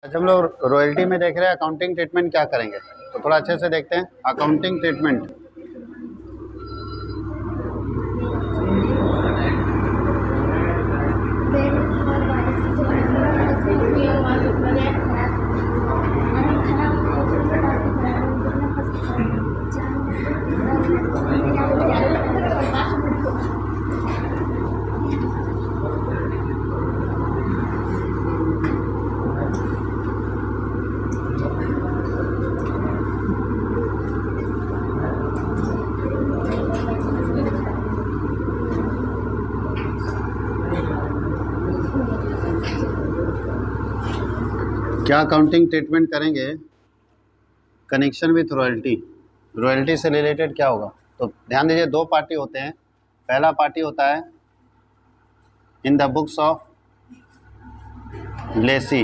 आज हम लोग रॉयल्टी में देख रहे हैं अकाउंटिंग ट्रीटमेंट क्या करेंगे, तो थोड़ा अच्छे से देखते हैं अकाउंटिंग ट्रीटमेंट। क्या अकाउंटिंग ट्रीटमेंट करेंगे कनेक्शन विथ रॉयल्टी। रॉयल्टी से रिलेटेड क्या होगा, तो ध्यान दीजिए दो पार्टी होते हैं। पहला पार्टी होता है in the books of lessee,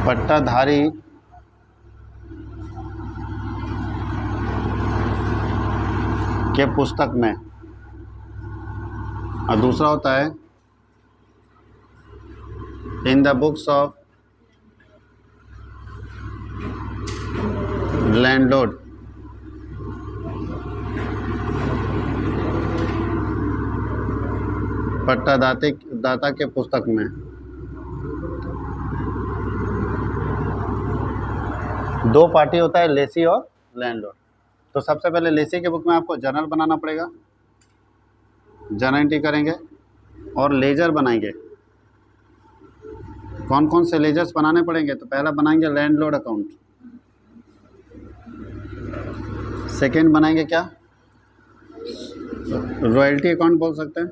पट्टाधारी के पुस्तक में, और दूसरा होता है in the books of landlord दाता के पुस्तक में। दो पार्टी होता है लेसी और लैंडलॉर्ड। तो सबसे पहले लेसी के बुक में आपको जर्नल बनाना पड़ेगा, जर्नल एंट्री करेंगे और लेजर बनाएंगे। कौन कौन से लेजर्स बनाने पड़ेंगे, तो पहला बनाएंगे लैंडलॉर्ड अकाउंट, सेकंड बनाएंगे क्या रॉयल्टी अकाउंट बोल सकते हैं,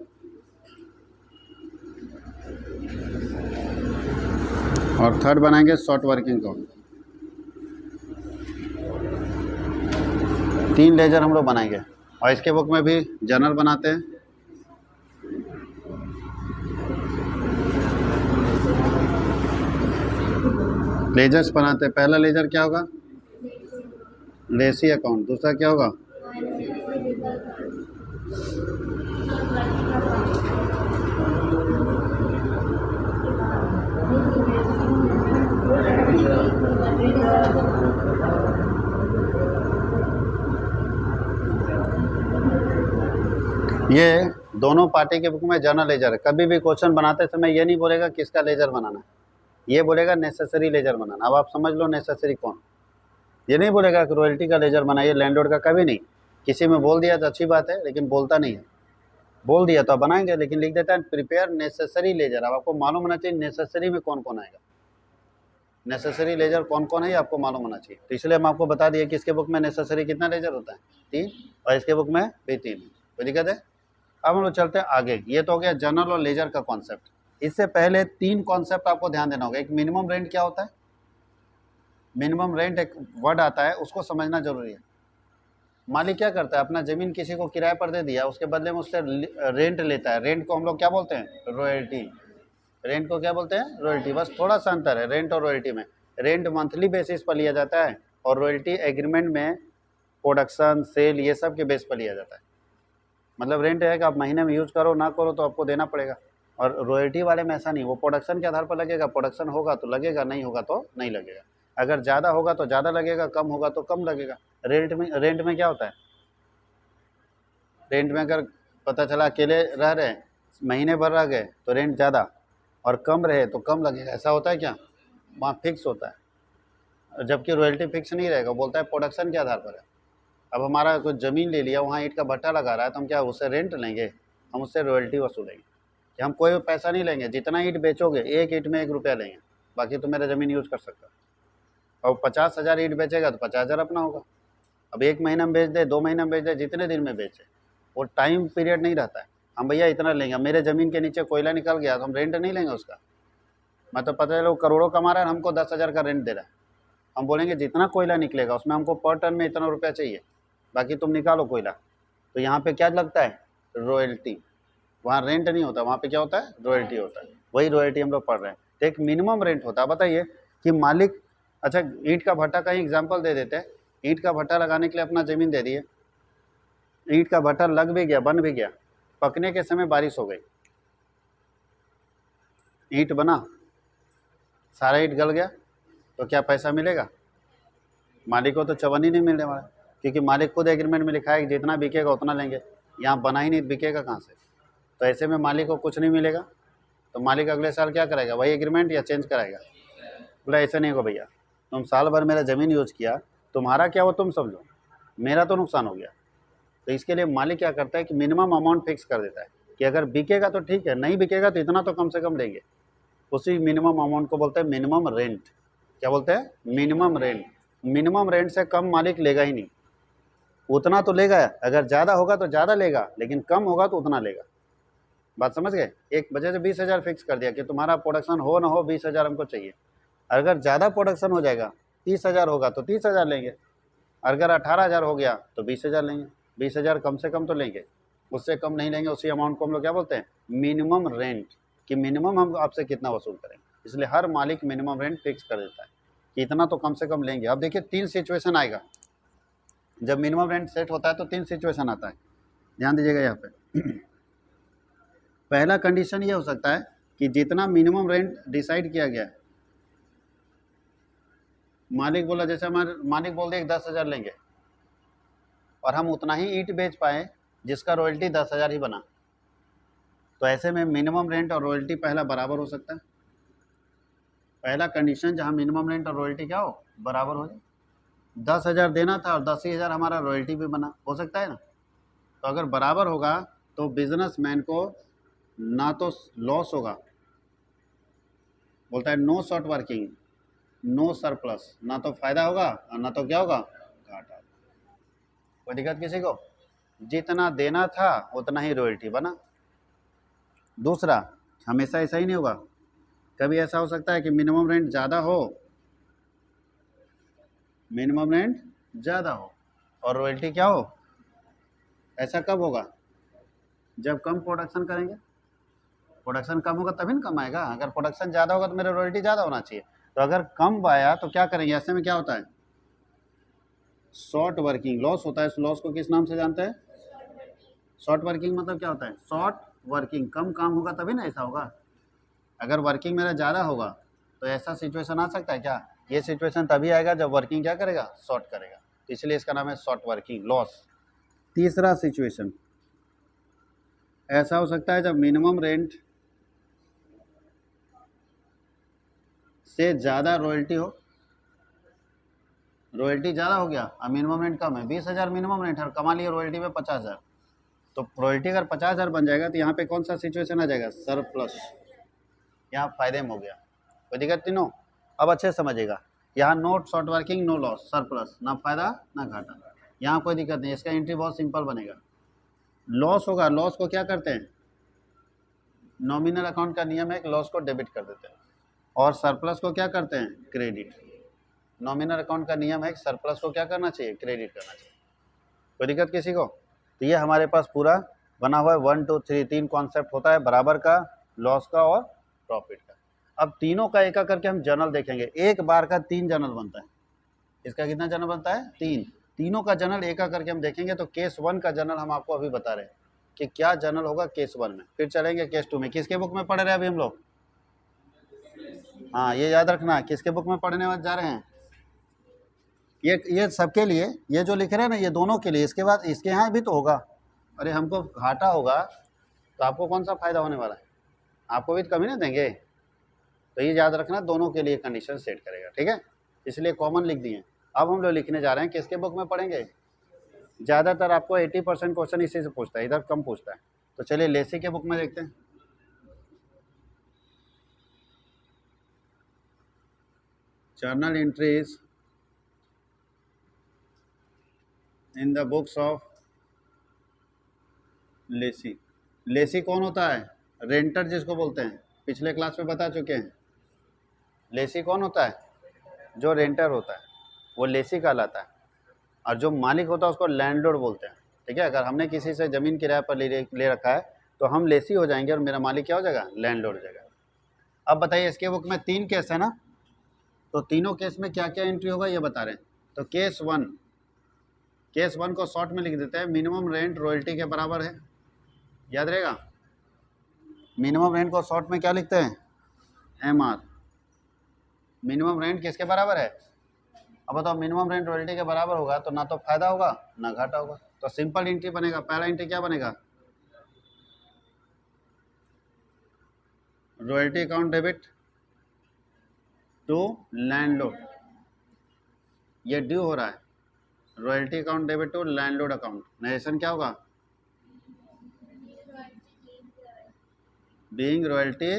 और थर्ड बनाएंगे शॉर्ट वर्किंग अकाउंट। तीन लेजर हम लोग बनाएंगे और इसके बुक में भी जर्नल बनाते हैं। लेजर्स बनाते हैं। पहला लेजर क्या होगा, लेसी अकाउंट। दूसरा क्या होगा, ये दोनों पार्टी के बुक में जर्नल लेजर है। कभी भी क्वेश्चन बनाते समय ये नहीं बोलेगा किसका लेजर बनाना है, ये बोलेगा नेसेसरी लेजर बनाना। अब आप समझ लो नेसेसरी कौन, ये नहीं बोलेगा कि रॉयल्टी का लेजर बनाइए लैंडलॉर्ड का, कभी नहीं। किसी में बोल दिया तो अच्छी बात है, लेकिन बोलता नहीं है। बोल दिया तो आप बनाएंगे, लेकिन लिख देता है प्रिपेयर नेसेसरी लेजर। अब आपको मालूम होना चाहिए नेसेसरी में कौन कौन आएगा, नेसेसरी लेजर कौन कौन है ये आपको मालूम होना चाहिए। तो इसलिए हम आपको बता दिए कि इसके बुक में नेसेसरी कितना लेजर होता है, 3, और इसके बुक में भी 3। कोई दिक्कत है। अब हम लोग चलते हैं आगे। ये तो हो गया जर्नल और लेजर का कॉन्सेप्ट। इससे पहले 3 कॉन्सेप्ट आपको ध्यान देना होगा। एक मिनिमम रेंट क्या होता है, मिनिमम रेंट एक वर्ड आता है, उसको समझना जरूरी है। मालिक क्या करता है, अपना ज़मीन किसी को किराए पर दे दिया, उसके बदले में उससे रेंट लेता है। रेंट को हम लोग क्या बोलते हैं, रॉयल्टी। रेंट को क्या बोलते हैं, रॉयल्टी। बस थोड़ा सा अंतर है रेंट और रॉयल्टी में। रेंट मंथली बेसिस पर लिया जाता है और रॉयल्टी एग्रीमेंट में प्रोडक्शन सेल ये सब के बेस पर लिया जाता है। मतलब रेंट है कि आप महीने में यूज़ करो ना करो तो आपको देना पड़ेगा, और रॉयल्टी वाले में ऐसा नहीं, वो प्रोडक्शन के आधार पर लगेगा। प्रोडक्शन होगा तो लगेगा, नहीं होगा तो नहीं लगेगा। अगर ज़्यादा होगा तो ज़्यादा लगेगा, कम होगा तो कम लगेगा। रेंट में क्या होता है, रेंट में अगर पता चला अकेले रह रहे महीने भर रह गए तो रेंट ज़्यादा, और कम रहे तो कम लगेगा। ऐसा होता है क्या, वहाँ फिक्स होता है। जबकि रॉयल्टी फिक्स नहीं रहेगा, बोलता है प्रोडक्शन के आधार पर है। अब हमारा कोई ज़मीन ले लिया, वहाँ ईंट का भट्टा लगा रहा है, तो हम क्या उससे रेंट लेंगे, हम उससे रॉयल्टी वसूलेंगे। कि हम कोई पैसा नहीं लेंगे, जितना ईंट बेचोगे एक ईंट में 1 रुपया लेंगे, बाकी तो मेरा ज़मीन यूज़ कर सकता है। और 50,000 ईंट बेचेगा तो 50,000 अपना होगा। अब 1 महीना में बेच दे, 2 महीना में बेच दे, जितने दिन में बेचे, वो टाइम पीरियड नहीं रहता है। हम भैया इतना लेंगे, मेरे ज़मीन के नीचे कोयला निकल गया तो हम रेंट नहीं लेंगे उसका। मतलब पता चलो करोड़ों कमा रहा है, हमको 10,000 का रेंट दे रहा है, हम बोलेंगे जितना कोयला निकलेगा उसमें हमको पर टन में इतना रुपया चाहिए, बाकी तुम निकालो कोयला। तो यहाँ पे क्या लगता है, रॉयल्टी। वहाँ रेंट नहीं होता, वहाँ पे क्या होता है, रॉयल्टी होता है। वही रॉयल्टी हम लोग पढ़ रहे हैं। तो एक मिनिमम रेंट होता है। बताइए कि मालिक, अच्छा ईंट का भट्टा का ही एग्जाम्पल दे देते हैं। ईंट का भट्टा लगाने के लिए अपना ज़मीन दे दिए, ईंट का भट्टा लग भी गया, बन भी गया, पकने के समय बारिश हो गई, ईंट बना, सारा ईंट गल गया, तो क्या पैसा मिलेगा? मालिक को तो चवन ही नहीं मिलने वाला, क्योंकि मालिक खुद एग्रीमेंट में लिखा है कि जितना बिकेगा उतना लेंगे। यहाँ बना ही नहीं, बिकेगा कहाँ से? तो ऐसे में मालिक को कुछ नहीं मिलेगा, तो मालिक अगले साल क्या करेगा? वही एग्रीमेंट या चेंज कराएगा? बोला ऐसा नहीं होगा भैया, तुम साल भर मेरा ज़मीन यूज किया, तुम्हारा क्या हो तुम समझो, मेरा तो नुकसान हो गया। तो इसके लिए मालिक क्या करता है कि मिनिमम अमाउंट फिक्स कर देता है कि अगर बिकेगा तो ठीक है, नहीं बिकेगा तो इतना तो कम से कम लेंगे। उसी मिनिमम अमाउंट को बोलते हैं मिनिमम रेंट। क्या बोलते हैं? Minimum rent. मिनिमम रेंट से कम मालिक लेगा ही नहीं, उतना तो लेगा, अगर ज़्यादा होगा तो ज़्यादा लेगा, लेकिन कम होगा तो उतना लेगा। बात समझ गए? एक वजह से 20,000 फिक्स कर दिया कि तुम्हारा प्रोडक्शन हो ना हो 20,000 हमको चाहिए। अगर ज़्यादा प्रोडक्शन हो जाएगा, 30,000 होगा तो 30,000 लेंगे, अगर 18,000 हो गया तो 20,000 लेंगे। 20,000 कम से कम तो लेंगे, उससे कम नहीं लेंगे। उसी अमाउंट को हम लोग क्या बोलते हैं? मिनिमम रेंट, कि मिनिमम हम आपसे कितना वसूल करेंगे। इसलिए हर मालिक मिनिमम रेंट फिक्स कर देता है कि इतना तो कम से कम लेंगे। अब देखिए 3 सिचुएशन आएगा जब मिनिमम रेंट सेट होता है, तो 3 सिचुएशन आता है, ध्यान दीजिएगा यहाँ पे। पहला कंडीशन ये हो सकता है कि जितना मिनिमम रेंट डिसाइड किया गया है, मालिक बोला, जैसे हमारे मालिक बोल दे 10,000 लेंगे, और हम उतना ही ईंट बेच पाए जिसका रॉयल्टी 10,000 ही बना, तो ऐसे में मिनिमम रेंट और रॉयल्टी पहला बराबर हो सकता है। पहला कंडीशन जहाँ मिनिमम रेंट और रॉयल्टी क्या हो? बराबर हो जाए। 10,000 देना था और 10,000 हमारा रॉयल्टी भी बना, हो सकता है ना? तो अगर बराबर होगा तो बिजनेसमैन को ना तो लॉस होगा, बोलता है no short working no surplus, ना तो फायदा होगा और ना तो क्या होगा? घाटा। कोई दिक्कत किसी को? जितना देना था उतना ही रॉयल्टी बना। दूसरा, हमेशा ऐसा ही नहीं होगा, कभी ऐसा हो सकता है कि मिनिमम रेंट ज़्यादा हो, मिनिमम रेंट ज़्यादा हो और रॉयल्टी क्या हो? ऐसा कब होगा? जब कम प्रोडक्शन करेंगे। प्रोडक्शन कम होगा तभी ना कम आएगा। अगर प्रोडक्शन ज़्यादा होगा तो मेरा रॉयल्टी ज़्यादा होना चाहिए। तो अगर कम आया तो क्या करेंगे? ऐसे में क्या होता है? शॉर्ट वर्किंग, लॉस होता है। इस लॉस को किस नाम से जानते हैं? शॉर्ट वर्किंग मतलब क्या होता है? शॉर्ट वर्किंग, कम काम होगा तभी ना ऐसा होगा। अगर वर्किंग मेरा ज़्यादा होगा तो ऐसा सिचुएशन आ सकता है क्या? ये सिचुएशन तभी आएगा जब वर्किंग क्या करेगा? शॉर्ट करेगा। तो इसलिए इसका नाम है शॉर्ट वर्किंग लॉस। तीसरा सिचुएशन ऐसा हो सकता है जब मिनिमम रेंट से ज़्यादा रॉयल्टी हो, रॉयल्टी ज़्यादा हो गया और मिनिमम रेंट कम है। 20,000 मिनिमम रेंट है और कमा लिया रॉयल्टी में 50,000, तो रॉयल्टी अगर 50,000 बन जाएगा तो यहाँ पे कौन सा सिचुएशन आ जाएगा? सरप्लस। यहाँ फायदे में हो गया। कोई दिक्कत नहीं नो? अब अच्छे समझिएगा, यहाँ no short working no loss, surplus, ना फायदा ना घाटा, यहाँ कोई दिक्कत नहीं। इसका एंट्री बहुत सिंपल बनेगा। लॉस होगा, लॉस को क्या करते हैं? नॉमिनल अकाउंट का नियम है कि लॉस को डेबिट कर देते हैं, और सरप्लस को क्या करते हैं? क्रेडिट। नॉमिनल अकाउंट का नियम है कि सरप्लस को क्या करना चाहिए? क्रेडिट करना चाहिए। कोई दिक्कत किसी को? तो ये हमारे पास पूरा बना हुआ है 1 2 3 3 कॉन्सेप्ट होता है, बराबर का, लॉस का और प्रॉफिट का। अब तीनों का एक करके हम जर्नल देखेंगे। एक बार का 3 जर्नल बनता है। इसका कितना जर्नल बनता है? 3। तीनों का जर्नल एक करके हम देखेंगे। तो केस 1 का जर्नल हम आपको अभी बता रहे हैं कि क्या जर्नल होगा केस 1 में, फिर चलेंगे केस 2 में। किसके बुक में पढ़ रहे हैं अभी हम लोग? हाँ, ये याद रखना, किसके बुक में पढ़ने जा रहे हैं? ये सबके लिए, ये जो लिख रहे हैं ना, ये दोनों के लिए। इसके बाद इसके यहाँ भी तो होगा। अरे हमको घाटा होगा तो आपको कौन सा फायदा होने वाला है? आपको भी तो कमी ना देंगे। तो ये याद रखना, दोनों के लिए कंडीशन सेट करेगा, ठीक है? इसलिए कॉमन लिख दिए। अब हम लोग लिखने जा रहे हैं, किसके बुक में पढ़ेंगे? ज़्यादातर आपको 80% क्वेश्चन इसी से पूछता है, इधर कम पूछता है। तो चलिए लेसी के बुक में देखते हैं। Journal entries in the books of lessee. Lessee कौन होता है? रेंटर जिसको बोलते हैं, पिछले क्लास में बता चुके हैं। लेसी कौन होता है? जो रेंटर होता है वो लेसी कहलाता है, और जो मालिक होता है उसको लैंडलॉर्ड बोलते हैं, ठीक है? अगर हमने किसी से ज़मीन किराए पर ले रखा है तो हम लेसी हो जाएंगे और मेरा मालिक क्या हो जाएगा? लैंडलॉर्ड हो जाएगा। अब बताइए, इसके बुक में 3 केस है ना, तो तीनों केस में क्या क्या एंट्री होगा ये बता रहे हैं। तो केस 1 को शॉर्ट में लिख देते हैं, मिनिमम रेंट रॉयल्टी के बराबर है। याद रहेगा, मिनिमम रेंट को शॉर्ट में क्या लिखते हैं? MR, मिनिमम रेंट किसके बराबर है? अब बताओ, मिनिमम रेंट रॉयल्टी के बराबर होगा तो ना तो फायदा होगा ना घाटा होगा। तो सिंपल एंट्री बनेगा, पहला एंट्री क्या बनेगा? Royalty account debit to landlord, ये ड्यू हो रहा है, royalty account debit to landlord account. Narration क्या होगा? बीइंग रॉयल्टी,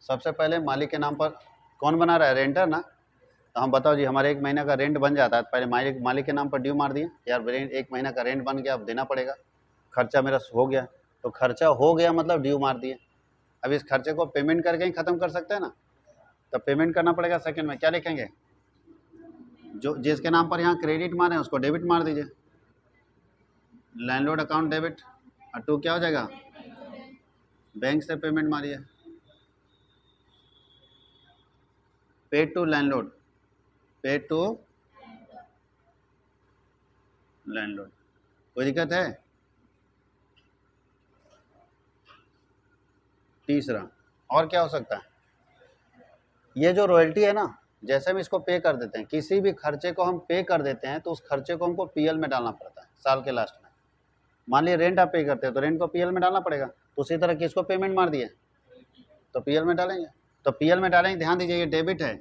सबसे पहले मालिक के नाम पर कौन बना रहा है? रेंटर ना। तो हम बताओ जी, हमारे 1 महीना का रेंट बन जाता है, पहले मालिक के नाम पर ड्यू मार दिए यार, 1 महीना का रेंट बन गया, अब देना पड़ेगा, खर्चा मेरा हो गया, तो खर्चा हो गया मतलब ड्यू मार दिए। अब इस खर्चे को पेमेंट करके ही ख़त्म कर सकते हैं ना, तो पेमेंट करना पड़ेगा। सेकंड में क्या लिखेंगे? जो जिसके नाम पर यहाँ क्रेडिट मारे उसको डेबिट मार दीजिए, लैंडलॉर्ड अकाउंट डेबिट, और टू क्या हो जाएगा? बैंक से पेमेंट मारिए, paid to landlord, paid to landlord. कोई दिक्कत है? तीसरा और क्या हो सकता है? ये जो रॉयल्टी है ना, जैसे हम इसको पे कर देते हैं, किसी भी खर्चे को हम पे कर देते हैं तो उस खर्चे को हमको पीएल में डालना पड़ता है साल के लास्ट में। मान लिया रेंट आप पे करते हैं तो रेंट को पीएल में डालना पड़ेगा, तो उसी तरह किसको पेमेंट मार दिए तो पीएल में डालेंगे। तो पीएल में डालेंगे, ध्यान दीजिए ये डेबिट है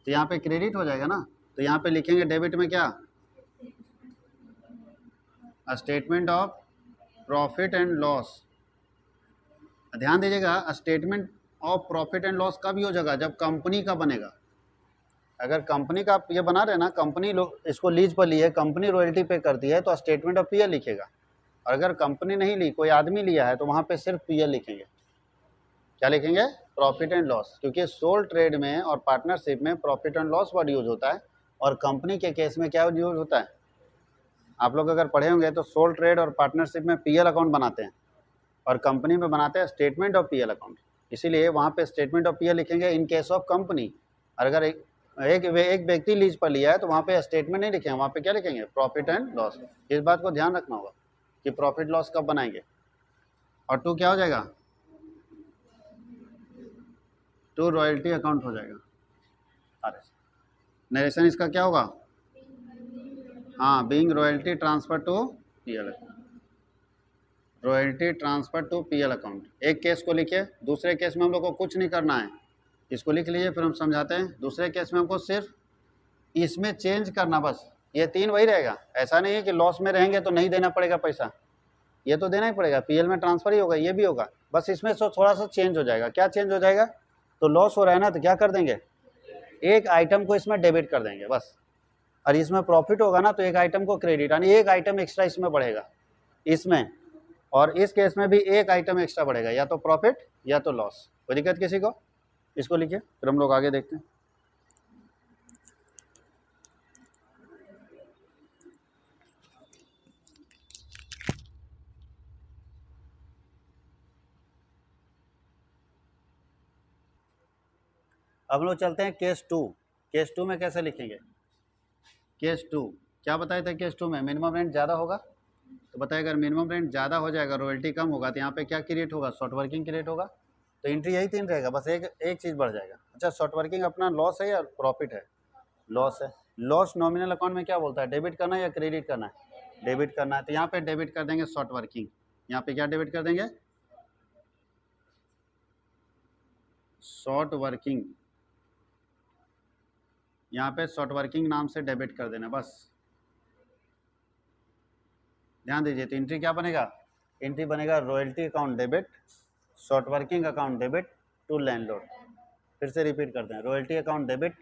तो यहाँ पे क्रेडिट हो जाएगा ना, तो यहाँ पे लिखेंगे डेबिट में क्या? Statement of profit and loss. ध्यान दीजिएगा, statement of profit and loss कब हो जाएगा? जब कंपनी का बनेगा। अगर कंपनी का आप ये बना रहे हैं ना, कंपनी लोग इसको लीज पर ली है, कंपनी रॉयल्टी पे करती है तो स्टेटमेंट ऑफ पीएल लिखेगा। और अगर कंपनी नहीं ली, कोई आदमी लिया है तो वहाँ पे सिर्फ पीएल लिखेंगे। क्या लिखेंगे? प्रॉफिट एंड लॉस, क्योंकि सोल ट्रेड में और पार्टनरशिप में profit and loss word use होता है, और कंपनी के केस में क्या यूज होता है? आप लोग अगर पढ़े होंगे तो सोल ट्रेड और पार्टनरशिप में पीएल अकाउंट बनाते हैं और कंपनी में बनाते हैं स्टेटमेंट ऑफ पीएल अकाउंट, इसीलिए वहाँ पे स्टेटमेंट ऑफ पीएल लिखेंगे इन केस ऑफ कंपनी। और अगर एक व्यक्ति लीज पर लिया है तो वहाँ पे स्टेटमेंट नहीं लिखेंगे, वहाँ पे क्या लिखेंगे? Profit and loss. इस बात को ध्यान रखना होगा कि प्रॉफिट लॉस कब बनाएंगे। और टू क्या हो जाएगा? टू रॉयल्टी अकाउंट हो जाएगा। अरे नरेशन इसका क्या होगा? हाँ, being royalty transfer to PL account, royalty transfer to PL account. एक केस को लिखिए, दूसरे केस में हम लोग को कुछ नहीं करना है, इसको लिख लीजिए फिर हम समझाते हैं। दूसरे केस में हमको सिर्फ इसमें चेंज करना, बस ये 3 वही रहेगा। ऐसा नहीं है कि लॉस में रहेंगे तो नहीं देना पड़ेगा पैसा, ये तो देना ही पड़ेगा, पीएल में ट्रांसफर ही होगा, ये भी होगा, बस इसमें थोड़ा सा चेंज हो जाएगा। क्या चेंज हो जाएगा? तो लॉस हो रहा है ना, तो क्या कर देंगे? एक आइटम को इसमें डेबिट कर देंगे बस, और इसमें प्रॉफिट होगा ना तो एक आइटम को क्रेडिट, यानी एक आइटम एक्स्ट्रा इसमें बढ़ेगा इसमें, और इस केस में भी एक आइटम एक्स्ट्रा बढ़ेगा, या तो प्रॉफिट या तो लॉस। कोई दिक्कत किसी को? इसको लिखिए फिर हम लोग आगे देखते हैं। अब लोग चलते हैं केस 2। केस 2 में कैसे लिखेंगे? केस 2 क्या बताए थे? केस 2 में मिनिमम रेंट ज़्यादा होगा, तो बताइए अगर मिनिमम रेंट ज़्यादा हो जाएगा, रॉयल्टी कम होगा, तो यहाँ पे क्या क्रिएट होगा? शॉर्ट वर्किंग क्रिएट होगा। तो एंट्री यही 3 रहेगा, बस एक चीज़ बढ़ जाएगा। अच्छा, शॉर्ट वर्किंग अपना लॉस है या प्रॉफिट है? लॉस है। लॉस नॉमिनल अकाउंट में क्या बोलता है? डेबिट करना है या क्रेडिट करना है? डेबिट करना है, तो यहाँ पे डेबिट कर देंगे शॉर्ट वर्किंग। यहाँ पे क्या डेबिट कर देंगे? शॉर्ट वर्किंग, यहाँ पे शॉर्ट वर्किंग नाम से डेबिट कर देना बस। ध्यान दीजिए, तो एंट्री क्या बनेगा? एंट्री बनेगा royalty account debit, short working account debit to landlord. फिर से रिपीट करते हैं, royalty account debit,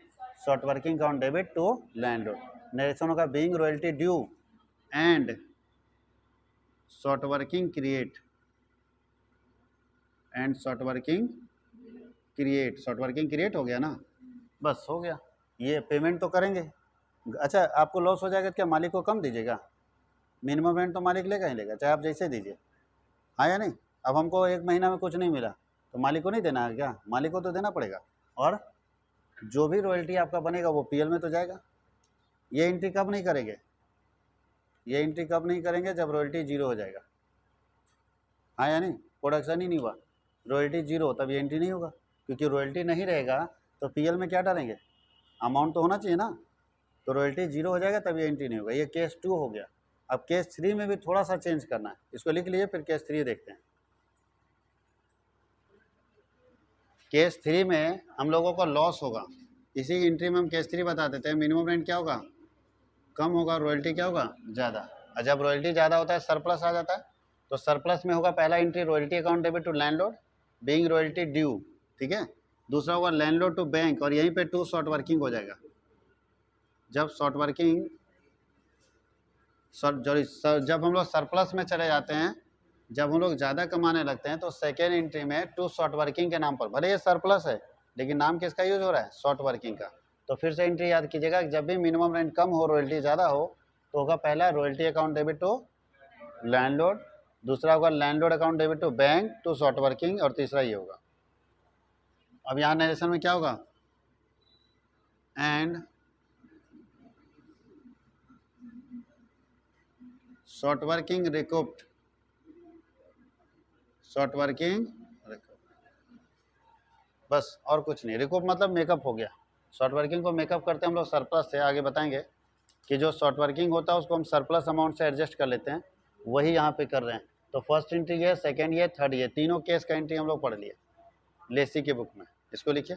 short working account debit to landlord. Narration होगा being royalty due and short working create, and short working create, short working create हो गया ना, बस हो गया। ये पेमेंट तो करेंगे। अच्छा, आपको लॉस हो जाएगा तो क्या मालिक को कम दीजिएगा? मिनिमम रेंट तो मालिक लेगा ही लेगा, चाहे आप जैसे दीजिए, हाँ या नहीं? अब हमको 1 महीना में कुछ नहीं मिला तो मालिक को नहीं देना है क्या? मालिक को तो देना पड़ेगा, और जो भी रॉयल्टी आपका बनेगा वो पीएल में तो जाएगा। ये एंट्री कब नहीं करेंगे? ये एंट्री कब नहीं करेंगे? जब रॉयल्टी जीरो हो जाएगा। हाँ या नहीं? प्रोडक्शन ही नहीं हुआ, रॉयल्टी जीरो हो तब ये एंट्री नहीं होगा, क्योंकि रॉयल्टी नहीं रहेगा तो पीएल में क्या डालेंगे? अमाउंट तो होना चाहिए ना। तो रॉयल्टी जीरो हो जाएगा तब ये एंट्री नहीं होगा। ये केस 2 हो गया। अब केस 3 में भी थोड़ा सा चेंज करना है, इसको लिख लीजिए, फिर केस 3 देखते हैं। केस 3 में हम लोगों को लॉस होगा, इसी एंट्री में हम केस 3 बता देते हैं। मिनिमम रेंट क्या होगा? कम होगा, रॉयल्टी क्या होगा? ज़्यादा। और जब रॉयल्टी ज़्यादा होता है सरप्लस आ जाता है, तो सरप्लस में होगा पहला entry royalty account debit to landlord being royalty due, ठीक है। दूसरा होगा लैंडलॉर्ड टू बैंक, और यहीं पे टू शॉर्ट वर्किंग हो जाएगा। जब शॉर्ट वर्किंग जब हम लोग सरप्लस में चले जाते हैं, जब हम लोग ज़्यादा कमाने लगते हैं, तो सेकेंड एंट्री में टू शॉर्ट वर्किंग के नाम पर, भले ये सरप्लस है लेकिन नाम किसका यूज हो रहा है? शॉर्ट वर्किंग का। तो फिर से एंट्री याद कीजिएगा, जब भी मिनिमम रेंट कम हो, रॉयल्टी ज़्यादा हो, तो होगा पहला royalty account debit to landlord, दूसरा होगा landlord account debit to bank to short working, और तीसरा ये होगा। अब यहाँ नरेशन में क्या होगा? And short working recouped, short working बस, और कुछ नहीं। रिकूप मतलब मेकअप हो गया। शॉर्ट वर्किंग को मेकअप करते हैं हम लोग सरप्लस से, आगे बताएंगे कि जो शॉर्ट वर्किंग होता है उसको हम सरप्लस अमाउंट से एडजस्ट कर लेते हैं, वही यहाँ पे कर रहे हैं। तो फर्स्ट एंट्री ये, सेकंड ये, थर्ड ये, तीनों केस का एंट्री हम लोग पढ़ लिए लेसी के बुक में। इसको लिखिए।